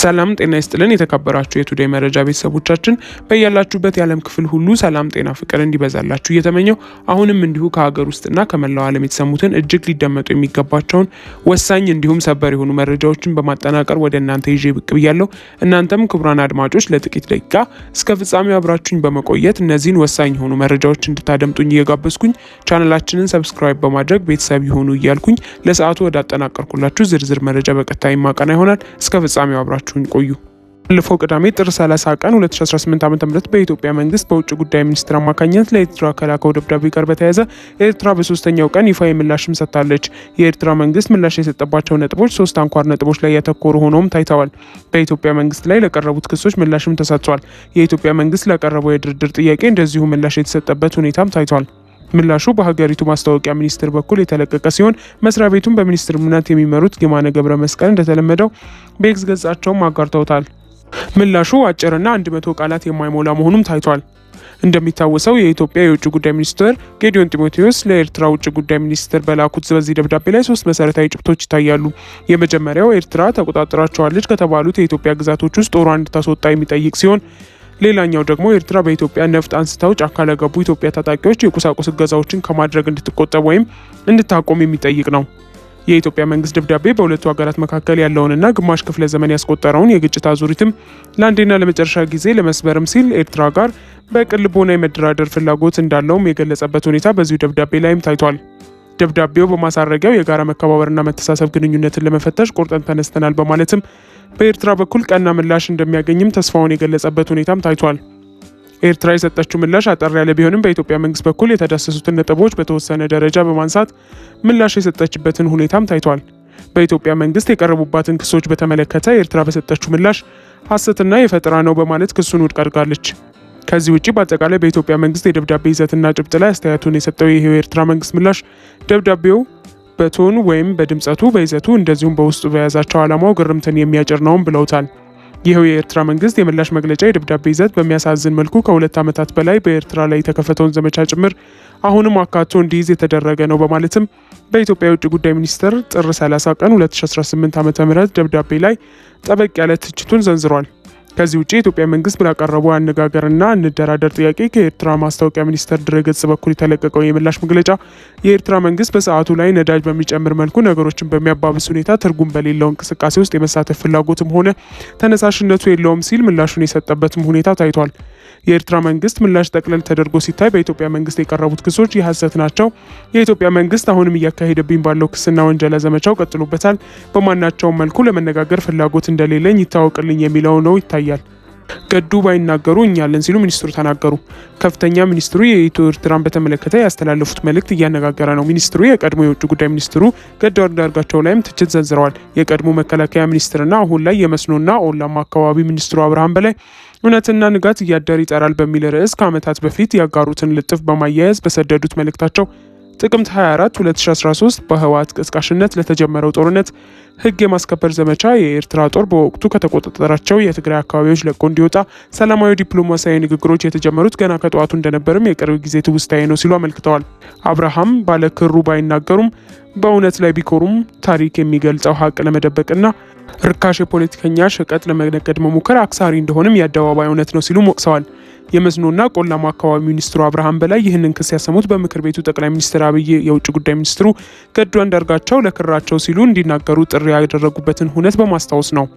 ሰላም ጤና ይስጥልን የተከበራችሁ የቱዴይ መረጃ ቤተሰቦቻችን በያላችሁበት የዓለም ክፍል ሁሉ ሰላም ጤና ፍቅር እንዲበዛላችሁ እየተመኘው አሁንም እንዲሁ ከሀገር ውስጥና ከመላው ዓለም የተሰሙትን እጅግ ሊደመጡ የሚገባቸውን ወሳኝ እንዲሁም ሰበር የሆኑ መረጃዎችን በማጠናቀር ወደ እናንተ ይዤ ብቅ ብያለሁ። እናንተም ክቡራን አድማጮች ለጥቂት ደቂቃ እስከ ፍጻሜው አብራችሁኝ በመቆየት እነዚህን ወሳኝ የሆኑ መረጃዎች እንድታደምጡኝ እየጋበዝኩኝ ቻናላችንን ሰብስክራይብ በማድረግ ቤተሰብ ይሁኑ እያልኩኝ ለሰዓቱ ወደ አጠናቀርኩላችሁ ዝርዝር መረጃ በቀጣይ ማቀና ይሆናል። እስከ ፍጻሜው አብራችሁኝ ቆዩ። ባለፈው ቅዳሜ ጥር 30 ቀን 2018 ዓ.ም በኢትዮጵያ መንግስት በውጭ ጉዳይ ሚኒስትር አማካኝነት ለኤርትራ ከላከው ደብዳቤ ጋር በተያያዘ ኤርትራ በሶስተኛው ቀን ይፋዊ ምላሽም ሰጥታለች። የኤርትራ መንግስት ምላሽ የሰጠባቸው ነጥቦች 3 አንኳር ነጥቦች ላይ ያተኮሩ ሆነውም ታይተዋል። በኢትዮጵያ መንግስት ላይ ለቀረቡት ክሶች ምላሽም ተሰጥቷል። የኢትዮጵያ መንግስት ለቀረበው የድርድር ጥያቄ እንደዚሁ ምላሽ የተሰጠበት ሁኔታም ታይቷል። ምላሹ በሀገሪቱ ማስታወቂያ ሚኒስቴር በኩል የተለቀቀ ሲሆን መስሪያ ቤቱን በሚኒስትርነት የሚመሩት የማነ ገብረ መስቀል እንደተለመደው በኤክስ ገጻቸውም አጋርተውታል። ምላሹ አጭርና 100 ቃላት የማይሞላ መሆኑም ታይቷል። እንደሚታወሰው የኢትዮጵያ የውጭ ጉዳይ ሚኒስትር ጌዲዮን ጢሞቴዎስ ለኤርትራ ውጭ ጉዳይ ሚኒስትር በላኩት በዚህ ደብዳቤ ላይ 3 መሰረታዊ ጭብጦች ይታያሉ። የመጀመሪያው ኤርትራ ተቆጣጥራቸዋለች ከተባሉት የኢትዮጵያ ግዛቶች ውስጥ ጦሯን እንድታስወጣ የሚጠይቅ ሲሆን ሌላኛው ደግሞ ኤርትራ በኢትዮጵያ ነፍጥ አንስተው ጫካ ለገቡ ኢትዮጵያ ታጣቂዎች የቁሳቁስ እገዛዎችን ከማድረግ እንድትቆጠብ ወይም እንድታቆም የሚጠይቅ ነው። የኢትዮጵያ መንግስት ደብዳቤ በሁለቱ ሀገራት መካከል ያለውንና ግማሽ ክፍለ ዘመን ያስቆጠረውን የግጭት አዙሪትም ለአንዴና ለመጨረሻ ጊዜ ለመስበርም ሲል ኤርትራ ጋር በቅን ልቦና የመደራደር ፍላጎት እንዳለውም የገለጸበት ሁኔታ በዚሁ ደብዳቤ ላይም ታይቷል። ደብዳቤው በማሳረጊያው የጋራ መከባበርና መተሳሰብ ግንኙነትን ለመፈተሽ ቆርጠን ተነስተናል በማለትም በኤርትራ በኩል ቀና ምላሽ እንደሚያገኝም ተስፋውን የገለጸበት ሁኔታም ታይቷል። ኤርትራ የሰጠችው ምላሽ አጠር ያለ ቢሆንም በኢትዮጵያ መንግስት በኩል የተዳሰሱትን ነጥቦች በተወሰነ ደረጃ በማንሳት ምላሽ የሰጠችበትን ሁኔታም ታይቷል። በኢትዮጵያ መንግስት የቀረቡባትን ክሶች በተመለከተ ኤርትራ በሰጠችው ምላሽ ሐሰትና የፈጠራ ነው በማለት ክሱን ውድቅ አድርጋለች። ከዚህ ውጪ በአጠቃላይ በኢትዮጵያ መንግስት የደብዳቤ ይዘትና ጭብጥ ላይ አስተያየቱን የሰጠው ይሄው የኤርትራ መንግስት ምላሽ ደብዳቤው በቶን ወይም በድምጸቱ በይዘቱ እንደዚሁም በውስጡ በያዛቸው ዓላማው ግርምትን የሚያጭር ነውም ብለውታል። ይኸው የኤርትራ መንግስት የምላሽ መግለጫ የደብዳቤ ይዘት በሚያሳዝን መልኩ ከ2 ዓመታት በላይ በኤርትራ ላይ የተከፈተውን ዘመቻ ጭምር አሁንም አካቶ እንዲይዝ የተደረገ ነው በማለትም በኢትዮጵያ የውጭ ጉዳይ ሚኒስቴር ጥር 30 ቀን 2018 ዓ.ም ደብዳቤ ላይ ጠበቅ ያለ ትችቱን ዘንዝሯል። ከዚህ ውጪ የኢትዮጵያ መንግስት ባቀረበው አነጋገርና እንደራደር ጥያቄ ከኤርትራ ማስታወቂያ ሚኒስቴር ድረገጽ በኩል የተለቀቀው የምላሽ መግለጫ የኤርትራ መንግስት በሰዓቱ ላይ ነዳጅ በሚጨምር መልኩ ነገሮችን በሚያባብስ ሁኔታ ትርጉም በሌለው እንቅስቃሴ ውስጥ የመሳተፍ ፍላጎትም ሆነ ተነሳሽነቱ የለውም ሲል ምላሹን የሰጠበትም ሁኔታ ታይቷል። የኤርትራ መንግስት ምላሽ ጠቅለል ተደርጎ ሲታይ በኢትዮጵያ መንግስት የቀረቡት ክሶች የሐሰት ናቸው። የኢትዮጵያ መንግስት አሁንም እያካሄደብኝ ባለው ክስና ወንጀላ ዘመቻው ቀጥሎበታል። በማናቸውም መልኩ ለመነጋገር ፍላጎት እንደሌለኝ ይታወቅልኝ የሚለው ነው ይታያል። ገዱ ባይናገሩ እኛለን ሲሉ ሚኒስትሩ ተናገሩ። ከፍተኛ ሚኒስትሩ የኢትዮ ኤርትራን በተመለከተ ያስተላለፉት መልእክት እያነጋገረ ነው። ሚኒስትሩ የቀድሞ የውጭ ጉዳይ ሚኒስትሩ ገዱ አንዳርጋቸው ላይም ትችት ዘንዝረዋል። የቀድሞ መከላከያ ሚኒስትርና አሁን ላይ የመስኖና ኦላማ አካባቢ ሚኒስትሩ አብርሃም በላይ እውነትና ንጋት እያደር ይጠራል በሚል ርዕስ ከዓመታት በፊት ያጋሩትን ልጥፍ በማያያዝ በሰደዱት መልእክታቸው ጥቅምት 24 2013 በህወሓት ቀስቃሽነት ለተጀመረው ጦርነት ህግ የማስከበር ዘመቻ የኤርትራ ጦር በወቅቱ ከተቆጣጠራቸው የትግራይ አካባቢዎች ለቆ እንዲወጣ ሰላማዊ ዲፕሎማሲያዊ ንግግሮች የተጀመሩት ገና ከጠዋቱ እንደነበርም የቅርብ ጊዜ ትውስታዬ ነው ሲሉ አመልክተዋል። አብርሃም ባለክሩ ባይናገሩም በእውነት ላይ ቢኮሩም ታሪክ የሚገልጸው ሀቅ ለመደበቅና ርካሽ የፖለቲከኛ ሸቀጥ ለመነገድ መሞከር አክሳሪ እንደሆነም የአደባባይ እውነት ነው ሲሉ ወቅሰዋል። የመስኖና ቆላማ አካባቢ ሚኒስትሩ አብርሃም በላይ ይህንን ክስ ያሰሙት በምክር ቤቱ ጠቅላይ ሚኒስትር አብይ የውጭ ጉዳይ ሚኒስትሩ ገዱ አንዳርጋቸው ለክራቸው ሲሉ እንዲናገሩ ጥሪ ያደረጉበትን ሁነት በማስታወስ ነው።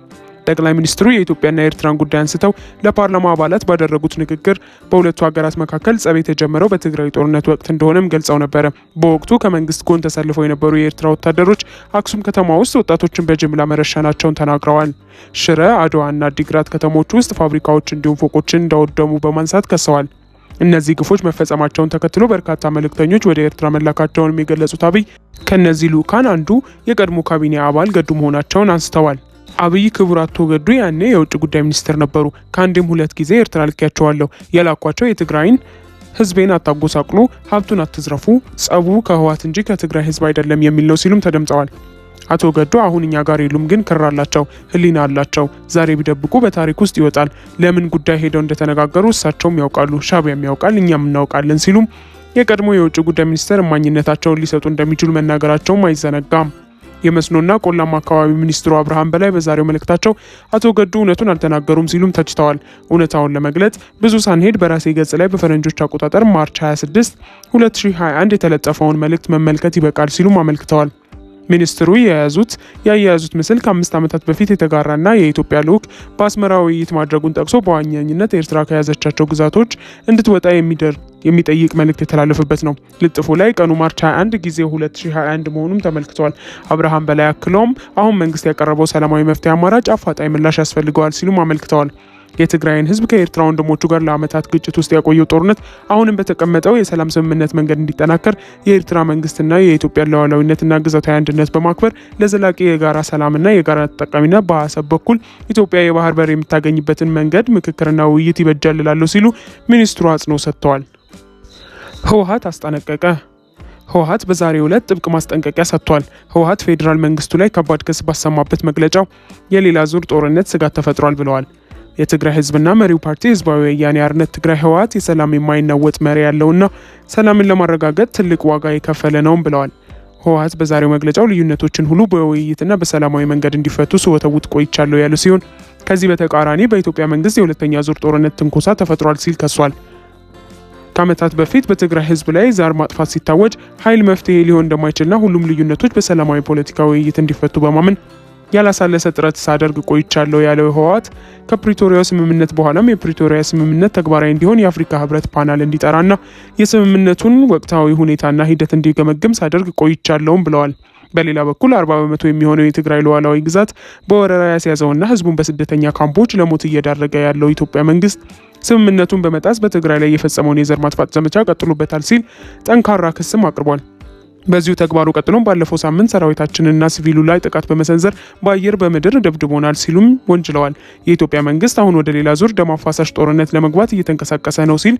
ጠቅላይ ሚኒስትሩ የኢትዮጵያና የኤርትራን ጉዳይ አንስተው ለፓርላማ አባላት ባደረጉት ንግግር በሁለቱ ሀገራት መካከል ጸብ የተጀመረው በትግራይ ጦርነት ወቅት እንደሆነም ገልጸው ነበረ። በወቅቱ ከመንግስት ጎን ተሰልፈው የነበሩ የኤርትራ ወታደሮች አክሱም ከተማ ውስጥ ወጣቶችን በጅምላ መረሸናቸውን ተናግረዋል። ሽረ፣ አድዋና አዲግራት ከተሞች ውስጥ ፋብሪካዎች እንዲሁም ፎቆችን እንዳወደሙ በማንሳት ከሰዋል። እነዚህ ግፎች መፈጸማቸውን ተከትሎ በርካታ መልእክተኞች ወደ ኤርትራ መላካቸውን የገለጹት አብይ ከነዚህ ልኡካን አንዱ የቀድሞ ካቢኔ አባል ገዱ መሆናቸውን አንስተዋል። አብይ ክቡር አቶ ገዱ ያኔ የውጭ ጉዳይ ሚኒስትር ነበሩ። ከአንድም 2 ጊዜ ኤርትራ ልኬያቸዋለሁ። የላኳቸው የትግራይን ህዝቤን አታጎሳቅሉ፣ ሀብቱን አትዝረፉ፣ ጸቡ ከህወሓት እንጂ ከትግራይ ህዝብ አይደለም የሚል ነው ሲሉም ተደምጸዋል። አቶ ገዱ አሁን እኛ ጋር የሉም፣ ግን ክር አላቸው፣ ህሊና አላቸው። ዛሬ ቢደብቁ በታሪክ ውስጥ ይወጣል። ለምን ጉዳይ ሄደው እንደተነጋገሩ እሳቸውም ያውቃሉ፣ ሻዕቢያም ያውቃል፣ እኛም እናውቃለን ሲሉም የቀድሞ የውጭ ጉዳይ ሚኒስትር እማኝነታቸውን ሊሰጡ እንደሚችሉ መናገራቸውም አይዘነጋም። የመስኖና ቆላማ አካባቢ ሚኒስትሩ አብርሃም በላይ በዛሬው መልእክታቸው አቶ ገዱ እውነቱን አልተናገሩም ሲሉም ተችተዋል። እውነታውን ለመግለጽ ብዙ ሳንሄድ በራሴ ገጽ ላይ በፈረንጆች አቆጣጠር ማርች 26 2021 የተለጠፈውን መልእክት መመልከት ይበቃል ሲሉም አመልክተዋል። ሚኒስትሩ ያያያዙት ምስል ከ5 ዓመታት በፊት የተጋራና የኢትዮጵያ ልዑክ በአስመራ ውይይት ማድረጉን ጠቅሶ በዋነኝነት ኤርትራ ከያዘቻቸው ግዛቶች እንድትወጣ የሚጠይቅ መልእክት የተላለፈበት ነው። ልጥፉ ላይ ቀኑ ማርች 21 ጊዜው 2021 መሆኑም ተመልክቷል። አብርሃም በላይ አክለውም አሁን መንግስት ያቀረበው ሰላማዊ መፍትሄ አማራጭ አፋጣኝ ምላሽ ያስፈልገዋል ሲሉም አመልክተዋል። የትግራይን ህዝብ ከኤርትራ ወንድሞቹ ጋር ለዓመታት ግጭት ውስጥ ያቆየው ጦርነት አሁንም በተቀመጠው የሰላም ስምምነት መንገድ እንዲጠናከር የኤርትራ መንግስትና የኢትዮጵያ ሉዓላዊነትና ግዛታዊ አንድነት በማክበር ለዘላቂ የጋራ ሰላምና የጋራ ተጠቃሚነት በአሰብ በኩል ኢትዮጵያ የባህር በር የምታገኝበትን መንገድ ምክክርና ውይይት ይበጃል ይላሉ ሲሉ ሚኒስትሩ አጽንኦት ሰጥተዋል። ህወሓት አስጠነቀቀ። ህወሓት በዛሬው ዕለት ጥብቅ ማስጠንቀቂያ ሰጥቷል። ህወሓት ፌዴራል መንግስቱ ላይ ከባድ ክስ ባሰማበት መግለጫው የሌላ ዙር ጦርነት ስጋት ተፈጥሯል ብለዋል። የትግራይ ህዝብና መሪው ፓርቲ ህዝባዊ ወያኔ ሓርነት ትግራይ ህወሓት የሰላም የማይናወጥ መሪ ያለውና ሰላምን ለማረጋገጥ ትልቅ ዋጋ የከፈለ ነውም ብለዋል። ህወሓት በዛሬው መግለጫው ልዩነቶችን ሁሉ በውይይትና በሰላማዊ መንገድ እንዲፈቱ ስወተውት ቆይቻለሁ ያሉ ሲሆን ከዚህ በተቃራኒ በኢትዮጵያ መንግስት የሁለተኛ ዙር ጦርነት ትንኮሳ ተፈጥሯል ሲል ከሷል። ከዓመታት በፊት በትግራይ ህዝብ ላይ ዛር ማጥፋት ሲታወጅ ኃይል መፍትሄ ሊሆን እንደማይችልና ሁሉም ልዩነቶች በሰላማዊ ፖለቲካ ውይይት እንዲፈቱ በማመን ያላሳለሰ ጥረት ሳደርግ ቆይቻለሁ ያለው ህወሓት ከፕሪቶሪያው ስምምነት በኋላም የፕሪቶሪያ ስምምነት ተግባራዊ እንዲሆን የአፍሪካ ህብረት ፓናል እንዲጠራና የስምምነቱን ወቅታዊ ሁኔታና ሂደት እንዲገመግም ሳደርግ ቆይቻለሁም ብለዋል። በሌላ በኩል 40 በመቶ የሚሆነው የትግራይ ሉዓላዊ ግዛት በወረራ ያስያዘውና ህዝቡን በስደተኛ ካምፖች ለሞት እየዳረገ ያለው ኢትዮጵያ መንግስት ስምምነቱን በመጣስ በትግራይ ላይ የፈጸመውን የዘር ማጥፋት ዘመቻ ቀጥሎበታል ሲል ጠንካራ ክስም አቅርቧል። በዚሁ ተግባሩ ቀጥሎም ባለፈው ሳምንት ሰራዊታችንና ሲቪሉ ላይ ጥቃት በመሰንዘር በአየር በምድር ደብድቦናል ሲሉም ወንጅለዋል። የኢትዮጵያ መንግስት አሁን ወደ ሌላ ዙር ደም አፋሳሽ ጦርነት ለመግባት እየተንቀሳቀሰ ነው ሲል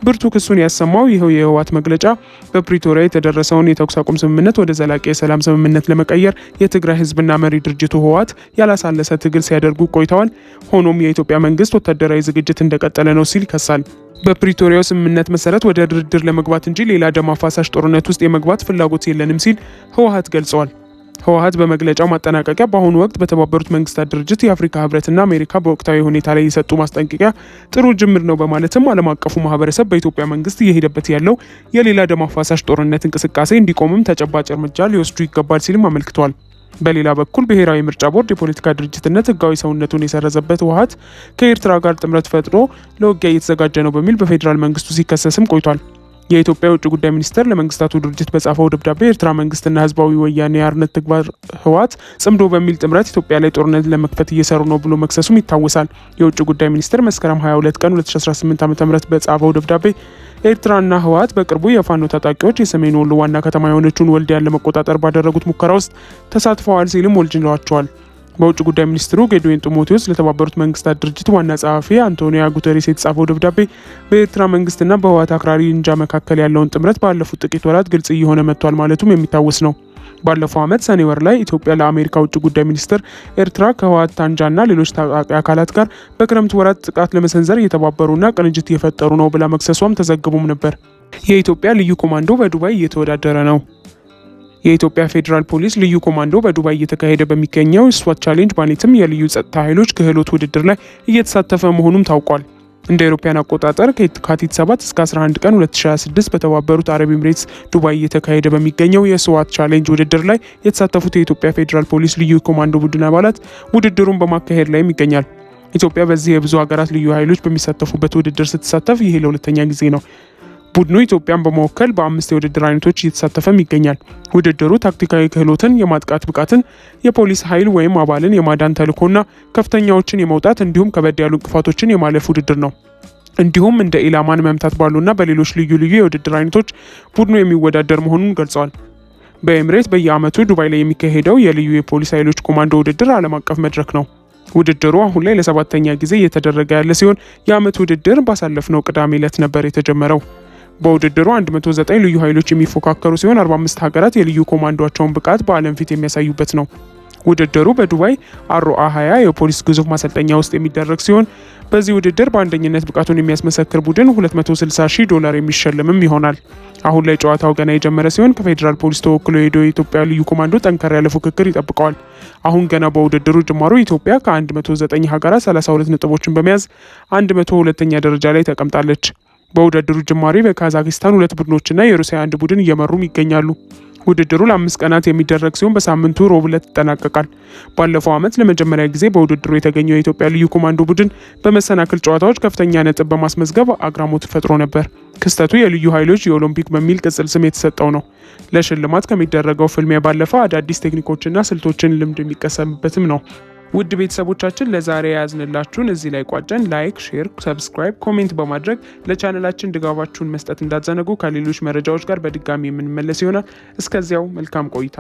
ብርቱ ክሱን ያሰማው ይኸው የህወሓት መግለጫ በፕሪቶሪያ የተደረሰውን የተኩስ አቁም ስምምነት ወደ ዘላቂ የሰላም ስምምነት ለመቀየር የትግራይ ህዝብና መሪ ድርጅቱ ህወሓት ያላሳለሰ ትግል ሲያደርጉ ቆይተዋል። ሆኖም የኢትዮጵያ መንግስት ወታደራዊ ዝግጅት እንደቀጠለ ነው ሲል ይከሳል። በፕሪቶሪያው ስምምነት መሰረት ወደ ድርድር ለመግባት እንጂ ሌላ ደም አፋሳሽ ጦርነት ውስጥ የመግባት ፍላጎት የለንም ሲል ህወሓት ገልጸዋል። ህወሓት በመግለጫው ማጠናቀቂያ በአሁኑ ወቅት በተባበሩት መንግስታት ድርጅት የአፍሪካ ህብረትና አሜሪካ በወቅታዊ ሁኔታ ላይ የሰጡ ማስጠንቀቂያ ጥሩ ጅምር ነው በማለትም ዓለም አቀፉ ማህበረሰብ በኢትዮጵያ መንግስት እየሄደበት ያለው የሌላ ደም አፋሳሽ ጦርነት እንቅስቃሴ እንዲቆምም ተጨባጭ እርምጃ ሊወስዱ ይገባል ሲልም አመልክቷል። በሌላ በኩል ብሔራዊ ምርጫ ቦርድ የፖለቲካ ድርጅትነት ህጋዊ ሰውነቱን የሰረዘበት ህወሓት ከኤርትራ ጋር ጥምረት ፈጥሮ ለውጊያ እየተዘጋጀ ነው በሚል በፌዴራል መንግስቱ ሲከሰስም ቆይቷል። የኢትዮጵያ የውጭ ጉዳይ ሚኒስቴር ለመንግስታቱ ድርጅት በጻፈው ደብዳቤ ኤርትራ መንግስትና ህዝባዊ ወያኔ ሓርነት ትግራይ ህወሓት ጽምዶ በሚል ጥምረት ኢትዮጵያ ላይ ጦርነት ለመክፈት እየሰሩ ነው ብሎ መክሰሱም ይታወሳል። የውጭ ጉዳይ ሚኒስቴር መስከረም 22 ቀን 2018 ዓ.ም በጻፈው ደብዳቤ ኤርትራና ህወሓት በቅርቡ የፋኖ ታጣቂዎች የሰሜን ወሎ ዋና ከተማ የሆነችውን ወልዲያን ለመቆጣጠር ባደረጉት ሙከራ ውስጥ ተሳትፈዋል ሲልም ወንጅለዋቸዋል። በውጭ ጉዳይ ሚኒስትሩ ጌዲዮን ጢሞቴዎስ ለተባበሩት መንግስታት ድርጅት ዋና ጸሐፊ አንቶኒዮ ጉተሬስ የተጻፈው ደብዳቤ በኤርትራ መንግስትና በህወሓት አክራሪ እንጃ መካከል ያለውን ጥምረት ባለፉት ጥቂት ወራት ግልጽ እየሆነ መጥቷል ማለቱም የሚታወስ ነው። ባለፈው ዓመት ሰኔ ወር ላይ ኢትዮጵያ ለአሜሪካ ውጭ ጉዳይ ሚኒስትር ኤርትራ ከህወሓት አንጃና ሌሎች ታጣቂ አካላት ጋር በክረምት ወራት ጥቃት ለመሰንዘር እየተባበሩና ቅንጅት እየፈጠሩ ነው ብላ መክሰሷም ተዘግቦም ነበር። የኢትዮጵያ ልዩ ኮማንዶ በዱባይ እየተወዳደረ ነው። የኢትዮጵያ ፌዴራል ፖሊስ ልዩ ኮማንዶ በዱባይ እየተካሄደ በሚገኘው ስዋት ቻሌንጅ ማለትም የልዩ ጸጥታ ኃይሎች ክህሎት ውድድር ላይ እየተሳተፈ መሆኑም ታውቋል። እንደ አውሮፓውያን አቆጣጠር ከየካቲት 7 እስከ 11 ቀን 2026 በተባበሩት አረብ ኤምሬትስ ዱባይ እየተካሄደ በሚገኘው የስዋት ቻሌንጅ ውድድር ላይ የተሳተፉት የኢትዮጵያ ፌዴራል ፖሊስ ልዩ ኮማንዶ ቡድን አባላት ውድድሩን በማካሄድ ላይም ይገኛል። ኢትዮጵያ በዚህ የብዙ ሀገራት ልዩ ኃይሎች በሚሳተፉበት ውድድር ስትሳተፍ ይሄ ለሁለተኛ ጊዜ ነው። ቡድኑ ኢትዮጵያን በመወከል በ5 የውድድር አይነቶች እየተሳተፈም ይገኛል። ውድድሩ ታክቲካዊ ክህሎትን፣ የማጥቃት ብቃትን፣ የፖሊስ ኃይል ወይም አባልን የማዳን ተልዕኮና ከፍተኛዎችን የመውጣት እንዲሁም ከበድ ያሉ እንቅፋቶችን የማለፍ ውድድር ነው። እንዲሁም እንደ ኢላማን መምታት ባሉና በሌሎች ልዩ ልዩ የውድድር አይነቶች ቡድኑ የሚወዳደር መሆኑን ገልጸዋል። በኤምሬት በየዓመቱ ዱባይ ላይ የሚካሄደው የልዩ የፖሊስ ኃይሎች ኮማንዶ ውድድር ዓለም አቀፍ መድረክ ነው። ውድድሩ አሁን ላይ ለ7ኛ ጊዜ እየተደረገ ያለ ሲሆን የዓመቱ ውድድር ባሳለፍነው ቅዳሜ ዕለት ነበር የተጀመረው። በውድድሩ 109 ልዩ ኃይሎች የሚፎካከሩ ሲሆን 45 ሀገራት የልዩ ኮማንዶቸውን ብቃት በዓለም ፊት የሚያሳዩበት ነው። ውድድሩ በዱባይ አሮአ 20 የፖሊስ ግዙፍ ማሰልጠኛ ውስጥ የሚደረግ ሲሆን በዚህ ውድድር በአንደኝነት ብቃቱን የሚያስመሰክር ቡድን $260,000 የሚሸልምም ይሆናል። አሁን ላይ ጨዋታው ገና የጀመረ ሲሆን ከፌዴራል ፖሊስ ተወክሎ የሄደው የኢትዮጵያ ልዩ ኮማንዶ ጠንከር ያለ ፉክክር ይጠብቀዋል። አሁን ገና በውድድሩ ጅማሮ ኢትዮጵያ ከ109 ሀገራት 32 ነጥቦችን በመያዝ 102ኛ ደረጃ ላይ ተቀምጣለች። በውድድሩ ጅማሬ በካዛክስታን 2 ቡድኖችና የሩሲያ 1 ቡድን እየመሩም ይገኛሉ። ውድድሩ ለ5 ቀናት የሚደረግ ሲሆን በሳምንቱ ሮብ ዕለት ይጠናቀቃል። ባለፈው ዓመት ለመጀመሪያ ጊዜ በውድድሩ የተገኘው የኢትዮጵያ ልዩ ኮማንዶ ቡድን በመሰናክል ጨዋታዎች ከፍተኛ ነጥብ በማስመዝገብ አግራሞት ፈጥሮ ነበር። ክስተቱ የልዩ ኃይሎች የኦሎምፒክ በሚል ቅጽል ስም የተሰጠው ነው። ለሽልማት ከሚደረገው ፍልሚያ ባለፈ አዳዲስ ቴክኒኮችና ስልቶችን ልምድ የሚቀሰምበትም ነው። ውድ ቤተሰቦቻችን ለዛሬ ያዝንላችሁን እዚህ ላይ ቋጨን። ላይክ፣ ሼር፣ ሰብስክራይብ፣ ኮሜንት በማድረግ ለቻናላችን ድጋፋችሁን መስጠት እንዳትዘነጉ። ከሌሎች መረጃዎች ጋር በድጋሚ የምንመለስ ይሆናል። እስከዚያው መልካም ቆይታ